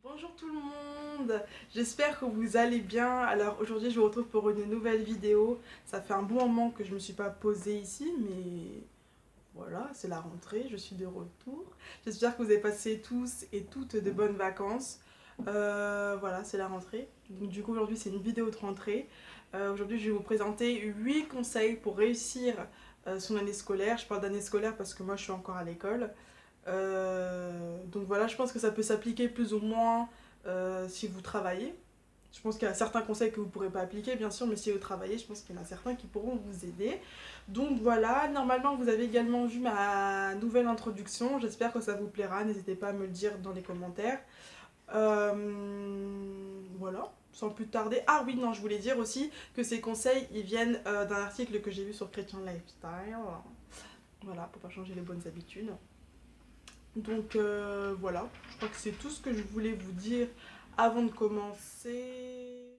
Bonjour tout le monde, j'espère que vous allez bien. Alors aujourd'hui je vous retrouve pour une nouvelle vidéo. Ça fait un bon moment que je me suis pas posée ici, mais voilà, c'est la rentrée, je suis de retour. J'espère que vous avez passé tous et toutes de bonnes vacances. Voilà, c'est la rentrée. Donc du coup aujourd'hui c'est une vidéo de rentrée. Aujourd'hui je vais vous présenter 8 conseils pour réussir son année scolaire. Je parle d'année scolaire parce que moi je suis encore à l'école. Donc voilà, je pense que ça peut s'appliquer plus ou moins si vous travaillez. Je pense qu'il y a certains conseils que vous ne pourrez pas appliquer, bien sûr, mais si vous travaillez, je pense qu'il y en a certains qui pourront vous aider. Donc voilà, normalement, vous avez également vu ma nouvelle introduction. J'espère que ça vous plaira. N'hésitez pas à me le dire dans les commentaires. Voilà, sans plus tarder. Ah oui, non, je voulais dire aussi que ces conseils, ils viennent d'un article que j'ai vu sur Chrétien Lifestyle. Voilà, pour pas changer les bonnes habitudes. Donc voilà, je crois que c'est tout ce que je voulais vous dire avant de commencer.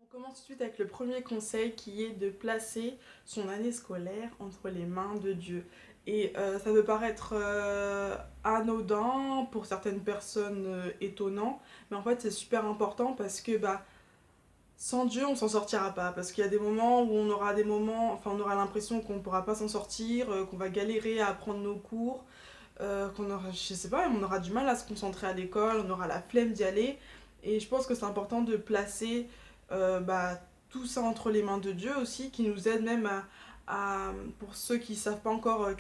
On commence tout de suite avec le premier conseil qui est de placer son année scolaire entre les mains de Dieu. Et ça peut paraître anodin, pour certaines personnes étonnant, mais en fait c'est super important parce que sans Dieu on s'en sortira pas. Parce qu'il y a des moments où on aura on aura l'impression qu'on ne pourra pas s'en sortir, qu'on va galérer à apprendre nos cours. Qu'on aura, je sais pas, on aura du mal à se concentrer à l'école, on aura la flemme d'y aller. Et je pense que c'est important de placer tout ça entre les mains de Dieu aussi, qui nous aide même pour ceux qui savent pas encore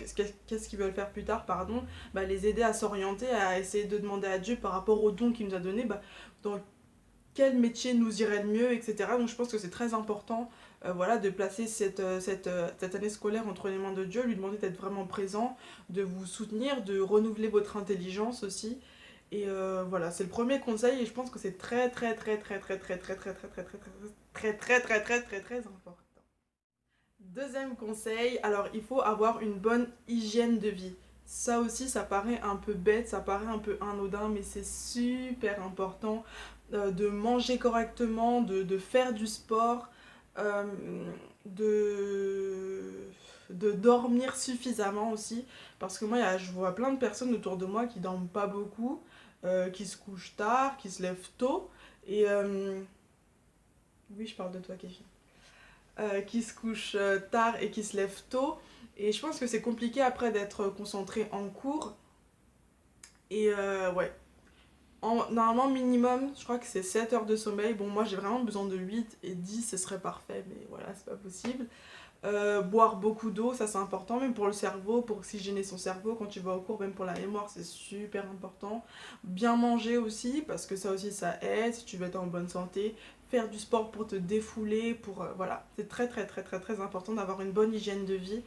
qu'est-ce qu'ils veulent faire plus tard, pardon, les aider à s'orienter, à essayer de demander à Dieu par rapport aux dons qu'il nous a donnés, dans quel métier nous irait le mieux, etc. Donc je pense que c'est très important voilà, de placer cette année scolaire entre les mains de Dieu, lui demander d'être vraiment présent, de vous soutenir, de renouveler votre intelligence aussi. Et voilà, c'est le premier conseil et je pense que c'est très très très très très très très très très très très très très très très très très très important. Deuxième conseil, alors il faut avoir une bonne hygiène de vie. Ça aussi, ça paraît un peu bête, ça paraît un peu anodin, mais c'est super important de manger correctement, de faire du sport, euh, de, de dormir suffisamment aussi. Parce que moi, je vois plein de personnes autour de moi qui dorment pas beaucoup, qui se couchent tard, qui se lèvent tôt. Et oui, je parle de toi, Kevin. Qui se couchent tard et qui se lèvent tôt. Et je pense que c'est compliqué après d'être concentré en cours. Et ouais, normalement minimum, je crois que c'est 7 heures de sommeil. Bon, moi j'ai vraiment besoin de 8 et 10, ce serait parfait, mais voilà, c'est pas possible. Boire beaucoup d'eau, ça c'est important, même pour le cerveau, pour oxygéner son cerveau quand tu vas au cours, même pour la mémoire, c'est super important. Bien manger aussi, parce que ça aussi ça aide, si tu veux être en bonne santé. Faire du sport pour te défouler, pour voilà, c'est très très très très très important d'avoir une bonne hygiène de vie.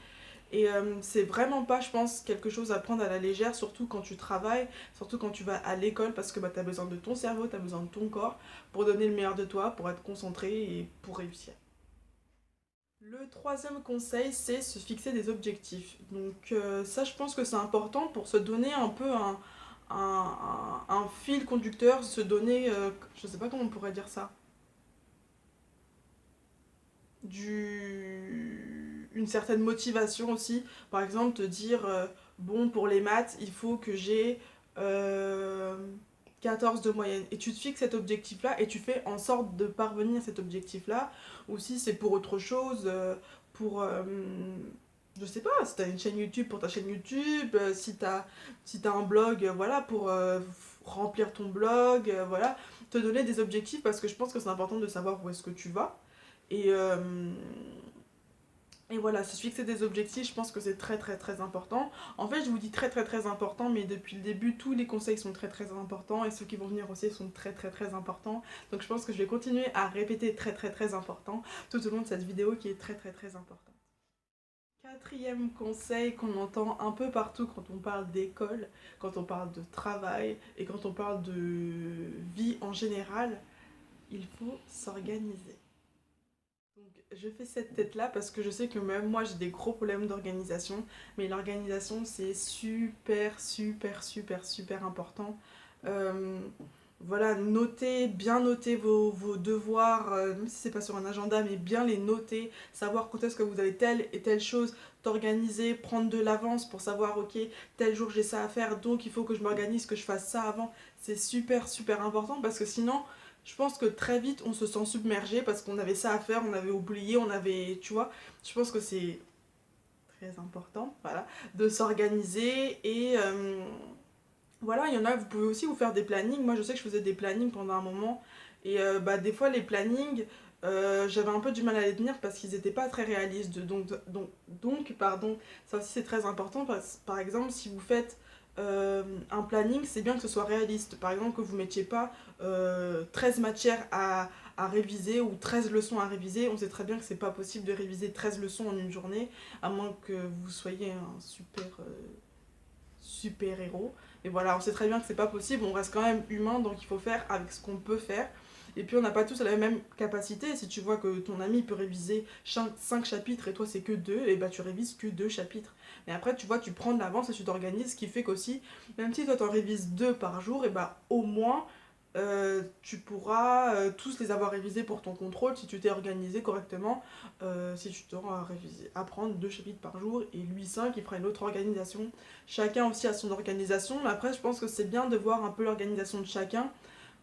Et c'est vraiment pas, je pense, quelque chose à prendre à la légère, surtout quand tu travailles, surtout quand tu vas à l'école, parce que tu as besoin de ton cerveau, tu as besoin de ton corps pour donner le meilleur de toi, pour être concentré et pour réussir. Le troisième conseil, c'est se fixer des objectifs. Donc ça, je pense que c'est important pour se donner un peu un fil conducteur, se donner, je sais pas comment on pourrait dire ça, une certaine motivation aussi. Par exemple, te dire, bon, pour les maths, il faut que j'ai euh, 14 de moyenne. Et tu te fixes cet objectif-là et tu fais en sorte de parvenir à cet objectif-là. Ou si c'est pour autre chose, pour... je sais pas, si t'as une chaîne YouTube pour ta chaîne YouTube, si t'as un blog, voilà, pour remplir ton blog, voilà, te donner des objectifs parce que je pense que c'est important de savoir où est-ce que tu vas. Et, et voilà, se fixer des objectifs, je pense que c'est très très très important. En fait, je vous dis très très très important, mais depuis le début, tous les conseils sont très très importants et ceux qui vont venir aussi sont très très très importants. Donc je pense que je vais continuer à répéter très très très important tout au long de cette vidéo qui est très très très importante. Quatrième conseil qu'on entend un peu partout quand on parle d'école, quand on parle de travail et quand on parle de vie en général, il faut s'organiser. Donc, je fais cette tête-là parce que je sais que même moi j'ai des gros problèmes d'organisation, mais l'organisation c'est super super super super important. Euh, voilà, bien noter vos devoirs, même si c'est pas sur un agenda, mais bien les noter, savoir quand est-ce que vous avez telle et telle chose t'organiser, prendre de l'avance pour savoir ok, tel jour j'ai ça à faire, donc il faut que je m'organise, que je fasse ça avant. C'est super super important parce que sinon je pense que très vite on se sent submergé parce qu'on avait ça à faire, on avait oublié, on avait, tu vois, je pense que c'est très important, voilà, de s'organiser et voilà, il y en a, vous pouvez aussi vous faire des plannings. Moi, je sais que je faisais des plannings pendant un moment. Et bah, des fois, les plannings, j'avais un peu du mal à les tenir parce qu'ils n'étaient pas très réalistes. Pardon, ça aussi c'est très important. Par exemple, si vous faites un planning, c'est bien que ce soit réaliste. Par exemple, que vous ne mettiez pas 13 matières à réviser ou 13 leçons à réviser. On sait très bien que c'est pas possible de réviser 13 leçons en une journée, à moins que vous soyez un super héros. Et voilà, on sait très bien que c'est pas possible, on reste quand même humain, donc il faut faire avec ce qu'on peut faire. Et puis on n'a pas tous la même capacité. Si tu vois que ton ami peut réviser 5 chapitres et toi c'est que 2, et bah tu révises que 2 chapitres. Mais après tu vois, tu prends de l'avance et tu t'organises, ce qui fait qu'aussi, même si toi t'en révises 2 par jour, et bah au moins tu pourras tous les avoir révisés pour ton contrôle si tu t'es organisé correctement. Si tu t'auras révisé, apprendre 2 chapitres par jour et lui 5, il fera une autre organisation. Chacun aussi a son organisation, mais après je pense que c'est bien de voir un peu l'organisation de chacun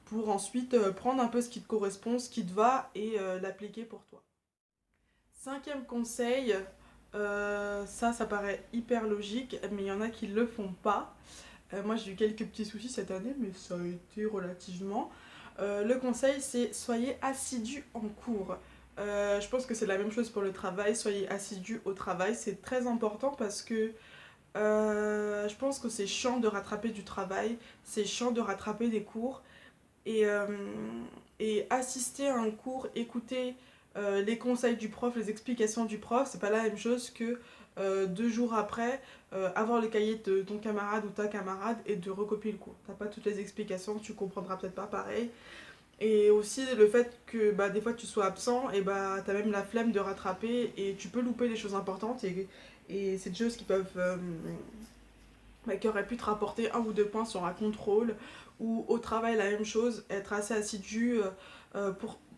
pour ensuite prendre un peu ce qui te correspond, ce qui te va et l'appliquer pour toi. Cinquième conseil, ça paraît hyper logique, mais il y en a qui le font pas. Moi j'ai eu quelques petits soucis cette année, mais ça a été relativement. Le conseil c'est soyez assidus en cours. Je pense que c'est la même chose pour le travail, soyez assidus au travail, c'est très important parce que je pense que c'est chiant de rattraper du travail, c'est chiant de rattraper des cours. Et, et assister à un cours, écouter les conseils du prof, les explications du prof, c'est pas la même chose que 2 jours après avoir le cahier de ton camarade ou ta camarade et de recopier le cours. T'as pas toutes les explications, tu comprendras peut-être pas pareil. Et aussi le fait que bah, des fois tu sois absent, et bah t'as même la flemme de rattraper et tu peux louper des choses importantes et c'est des choses qui peuvent bah, qui auraient pu te rapporter 1 ou 2 points sur un contrôle, ou au travail la même chose, être assez assidu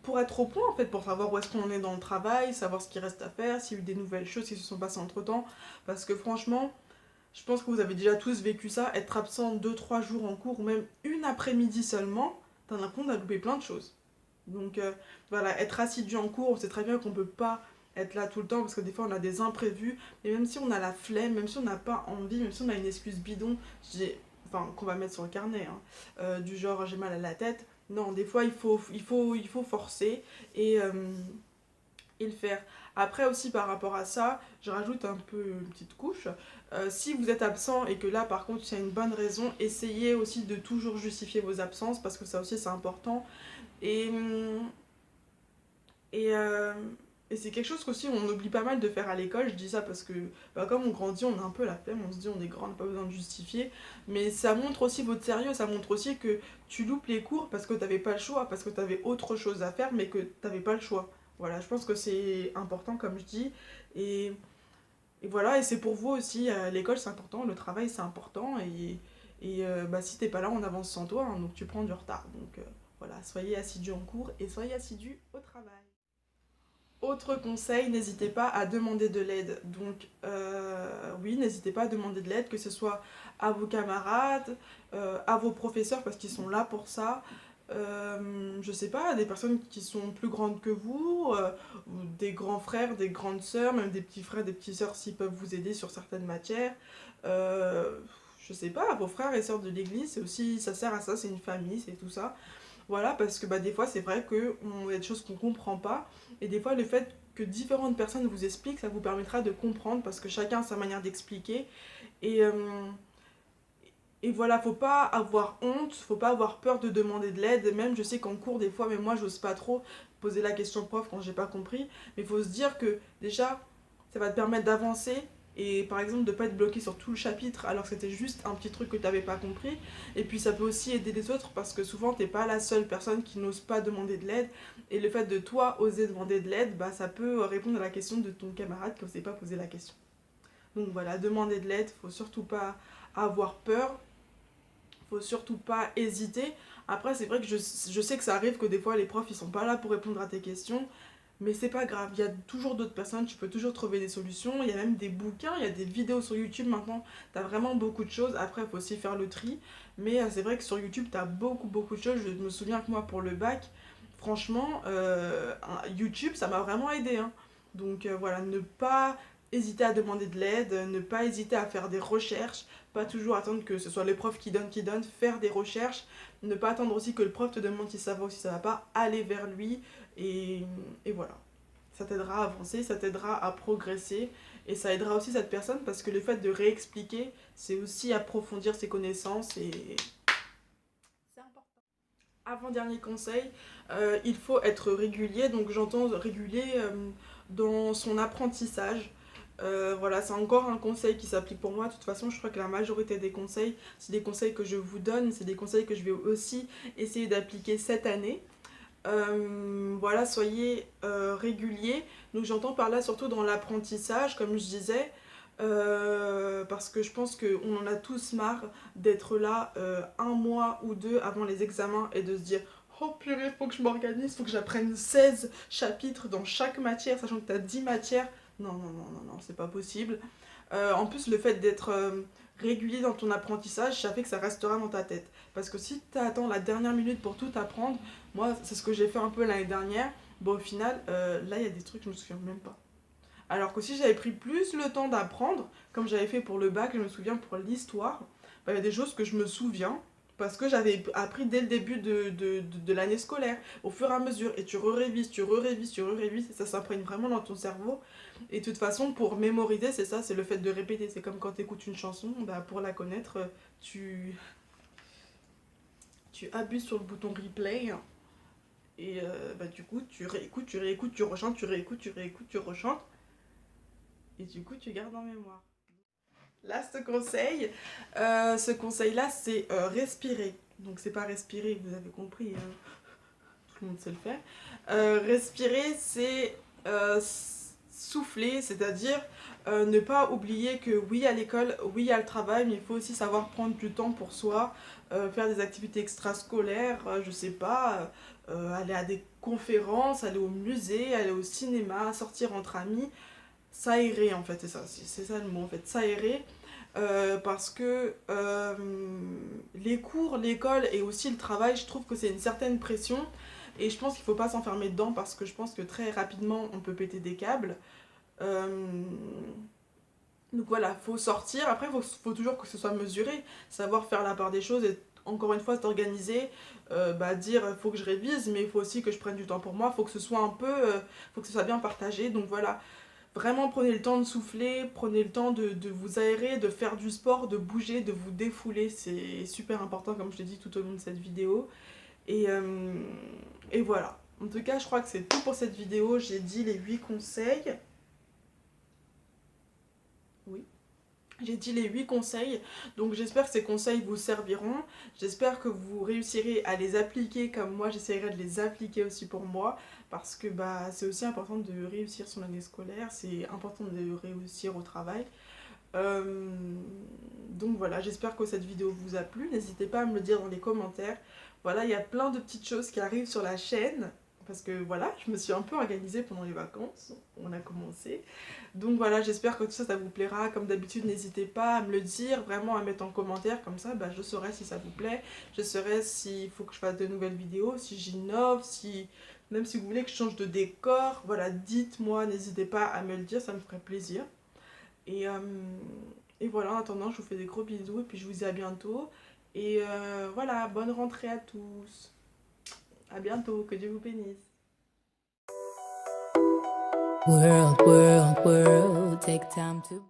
pour être au point en fait, pour savoir où est-ce qu'on est dans le travail, savoir ce qu'il reste à faire, s'il y a eu des nouvelles choses qui se sont passées entre temps. Parce que franchement, je pense que vous avez déjà tous vécu ça, être absent 2 3 jours en cours, ou même une après-midi seulement, t'as l'impression de louper plein de choses. Donc voilà, être assidu en cours, on sait très bien qu'on peut pas être là tout le temps parce que des fois on a des imprévus, et même si on a la flemme, même si on n'a pas envie, même si on a une excuse bidon, enfin qu'on va mettre sur le carnet, hein, du genre j'ai mal à la tête, non, des fois il faut forcer et, euh, et le faire. Après aussi par rapport à ça, je rajoute un peu une petite couche. Si vous êtes absent et que là par contre il y a une bonne raison, essayez aussi de toujours justifier vos absences parce que ça aussi c'est important. Et, et, euh, et c'est quelque chose qu'aussi on oublie pas mal de faire à l'école. Je dis ça parce que bah, comme on grandit, on a un peu la flemme, on se dit on est grand, on n'a pas besoin de justifier. Mais ça montre aussi votre sérieux, ça montre aussi que tu loupes les cours parce que t'avais pas le choix, parce que t'avais autre chose à faire mais que t'avais pas le choix. Voilà, je pense que c'est important comme je dis. Et, et voilà, et c'est pour vous aussi, l'école c'est important, le travail c'est important. Et bah, si t'es pas là, on avance sans toi, hein, donc tu prends du retard. Donc voilà, soyez assidus en cours et soyez assidus au travail. Autre conseil, n'hésitez pas à demander de l'aide. Donc oui, n'hésitez pas à demander de l'aide, que ce soit à vos camarades, à vos professeurs parce qu'ils sont là pour ça. Je sais pas, à des personnes qui sont plus grandes que vous, ou des grands frères, des grandes sœurs, même des petits frères, des petites sœurs s'ils peuvent vous aider sur certaines matières. Euh, je sais pas, à vos frères et sœurs de l'église, c'est aussi, ça sert à ça, c'est une famille, c'est tout ça. Voilà, parce que bah, des fois, c'est vrai qu'il y a des choses qu'on comprend pas. Et des fois, le fait que différentes personnes vous expliquent, ça vous permettra de comprendre parce que chacun a sa manière d'expliquer. Et, et voilà, faut pas avoir honte, faut pas avoir peur de demander de l'aide. Même, je sais qu'en cours, des fois, même moi, j'ose pas trop poser la question au prof quand j'ai pas compris. Mais il faut se dire que déjà, ça va te permettre d'avancer et par exemple de pas être bloqué sur tout le chapitre alors que c'était juste un petit truc que tu n'avais pas compris. Et puis ça peut aussi aider les autres parce que souvent t'es pas la seule personne qui n'ose pas demander de l'aide, et le fait de toi oser demander de l'aide, bah ça peut répondre à la question de ton camarade qui n'osait pas poser la question. Donc voilà, demander de l'aide, faut surtout pas avoir peur, faut surtout pas hésiter. Après c'est vrai que je sais que ça arrive que des fois les profs ils sont pas là pour répondre à tes questions, Mais c'est pas grave, il y a toujours d'autres personnes, tu peux toujours trouver des solutions. Il y a même des bouquins, il y a des vidéos sur YouTube maintenant. T'as vraiment beaucoup de choses. Après, il faut aussi faire le tri. Mais c'est vrai que sur YouTube, t'as beaucoup de choses. Je me souviens que moi, pour le bac, franchement, YouTube, ça m'a vraiment aidé, hein. Donc voilà, ne pas hésiter à demander de l'aide, ne pas hésiter à faire des recherches, pas toujours attendre que ce soit le prof qui donne, faire des recherches, ne pas attendre aussi que le prof te demande si ça va ou si ça va pas, aller vers lui et, et voilà. Ça t'aidera à avancer, ça t'aidera à progresser et ça aidera aussi cette personne parce que le fait de réexpliquer, c'est aussi approfondir ses connaissances et c'est important. Avant-dernier conseil, il faut être régulier, donc j'entends régulier dans son apprentissage. Voilà, c'est encore un conseil qui s'applique pour moi. De toute façon, je crois que la majorité des conseils, c'est des conseils que je vous donne, c'est des conseils que je vais aussi essayer d'appliquer cette année. Voilà, soyez réguliers. Donc j'entends par là surtout dans l'apprentissage, comme je disais, parce que je pense qu'on en a tous marre d'être là un mois ou deux avant les examens et de se dire oh purée, faut que je m'organise, faut que j'apprenne 16 chapitres dans chaque matière, sachant que tu as 10 matières. Non, c'est pas possible. En plus, le fait d'être régulier dans ton apprentissage, ça fait que ça restera dans ta tête. Parce que si tu attends la dernière minute pour tout apprendre, moi, c'est ce que j'ai fait un peu l'année dernière, bon, au final, là, il y a des trucs que je me souviens même pas. Alors que si j'avais pris plus le temps d'apprendre, comme j'avais fait pour le bac, je me souviens pour l'histoire, bah, il y a des choses que je me souviens parce que j'avais appris dès le début de l'année scolaire, au fur et à mesure, et tu re-révises, et ça s'imprègne vraiment dans ton cerveau. Et de toute façon, pour mémoriser, c'est ça, c'est le fait de répéter. C'est comme quand tu écoutes une chanson, bah, pour la connaître, tu, tu abuses sur le bouton replay, et bah, du coup, tu réécoutes, tu rechantes, tu rechantes, et du coup, tu gardes en mémoire. Là, ce conseil-là, c'est respirer. Donc, c'est pas respirer, vous avez compris, hein, tout le monde sait le faire. Respirer, c'est souffler, c'est-à-dire ne pas oublier que oui, à l'école, oui, il y a le travail, mais il faut aussi savoir prendre du temps pour soi, faire des activités extrascolaires, je sais pas, aller à des conférences, aller au musée, aller au cinéma, sortir entre amis, s'aérer en fait, c'est ça le mot en fait, s'aérer. Parce que les cours, l'école et aussi le travail, je trouve que c'est une certaine pression et je pense qu'il ne faut pas s'enfermer dedans parce que je pense que très rapidement on peut péter des câbles. Euh, donc voilà, faut sortir. Après, faut toujours que ce soit mesuré, savoir faire la part des choses et encore une fois s'organiser, bah, dire faut que je révise, mais il faut aussi que je prenne du temps pour moi, faut que ce soit un peu, faut que ce soit bien partagé. Donc voilà, vraiment prenez le temps de souffler, prenez le temps de vous aérer, de faire du sport, de bouger, de vous défouler. C'est super important comme je l'ai dit tout au long de cette vidéo. Et, euh, et voilà. En tout cas, je crois que c'est tout pour cette vidéo. J'ai dit les 8 conseils. Oui. J'ai dit les 8 conseils, donc j'espère que ces conseils vous serviront, j'espère que vous réussirez à les appliquer comme moi j'essaierai de les appliquer aussi pour moi, parce que bah, c'est aussi important de réussir son année scolaire, c'est important de réussir au travail. Euh, donc voilà, j'espère que cette vidéo vous a plu, n'hésitez pas à me le dire dans les commentaires. Voilà, il y a plein de petites choses qui arrivent sur la chaîne, parce que voilà, je me suis un peu organisée pendant les vacances, on a commencé. Donc voilà, j'espère que tout ça, ça vous plaira. Comme d'habitude, n'hésitez pas à me le dire, vraiment à mettre en commentaire, comme ça bah, je saurai si ça vous plaît, je saurai s'il faut que je fasse de nouvelles vidéos, si j'innove, si... même si vous voulez que je change de décor, voilà, dites-moi, n'hésitez pas à me le dire, ça me ferait plaisir. Et, euh, et voilà, en attendant, je vous fais des gros bisous et puis je vous dis à bientôt. Et voilà, bonne rentrée à tous. À bientôt, que Dieu vous bénisse. World, world, world, take time to